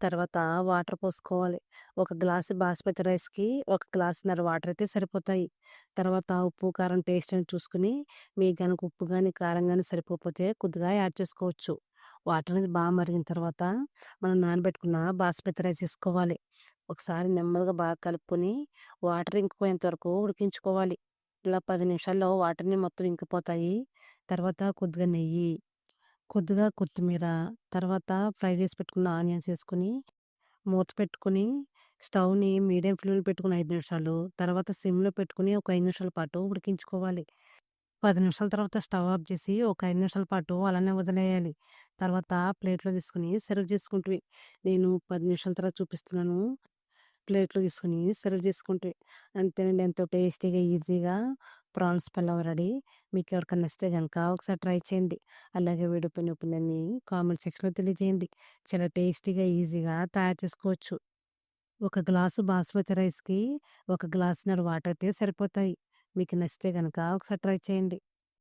తర్వాత వాటర్ పోసుకోవాలి. ఒక గ్లాసు బాస్మతి రైస్‌కి ఒక గ్లాసున్నర వాటర్ అయితే సరిపోతాయి. తర్వాత ఉప్పు, కారం టేస్ట్ అని చూసుకొని మీకు గనుక ఉప్పు గాని, కారం గాని సరిపోకపోతే కొద్దిగా యాడ్ చేసుకోవచ్చు. వాటర్ అనేది మరిగిన తర్వాత మనం నానబెట్టుకున్న బాస్మతి రైస్ ఏసుకోవాలి. ఒకసారి నెమ్మదిగా బాగా కలుపుకొని వాటర్ ఇంకిపోయేంత వరకు ఉడికించుకోవాలి. ఇలా 10 నిమిషాల్లో వాటర్‌ని మొత్తం ఇంకిపోతాయి. తర్వాత కొద్దిగా నెయ్యి, కొద్దిగా కొత్తిమీర, తర్వాత ఫ్రై చేసి పెట్టుకున్న ఆనియన్స్ ఏసుకొని మూత పెట్టుకొని స్టవ్‌ని మీడియం ఫ్లేమ్‌లో పెట్టుకొని 5 నిమిషాలు, తర్వాత సిమ్‌లో పెట్టుకొని ఒక 5 నిమిషాల పాటు ఉడికించుకోవాలి. 10 నిమిషాల తర్వాత స్టవ్ ఆఫ్ చేసి ఒక 5 నిమిషాల పాటు అలానే వదిలేయాలి. తర్వాత ప్లేట్‌లో తీసుకొని సర్వ్ చేసుకుంటివి. నేను 10 నిమిషాల తర్వాత చూపిస్తున్నాను. ప్లేట్‌లో తీసుకొని సర్వ్ చేసుకుంటివి. అంతేనండి. ఎంతో టేస్టీగా, ఈజీగా ప్రాన్స్ పలావ్ రెడీ. మీకెవరికన్నా నచ్చితే గనక ఒకసారి ట్రై చేయండి. అలాగే వీడియో పైన ఒపీనియన్‌ని కామెంట్ సెక్షన్‌లో తెలియజేయండి. చాలా టేస్టీగా, ఈజీగా తయారు చేసుకోవచ్చు. ఒక గ్లాసు బాస్మతి రైస్‌కి ఒక గ్లాసున్నర వాటర్ అయితే సరిపోతాయి. మీకు నచ్చితే గనక ఒకసారి ట్రై చేయండి.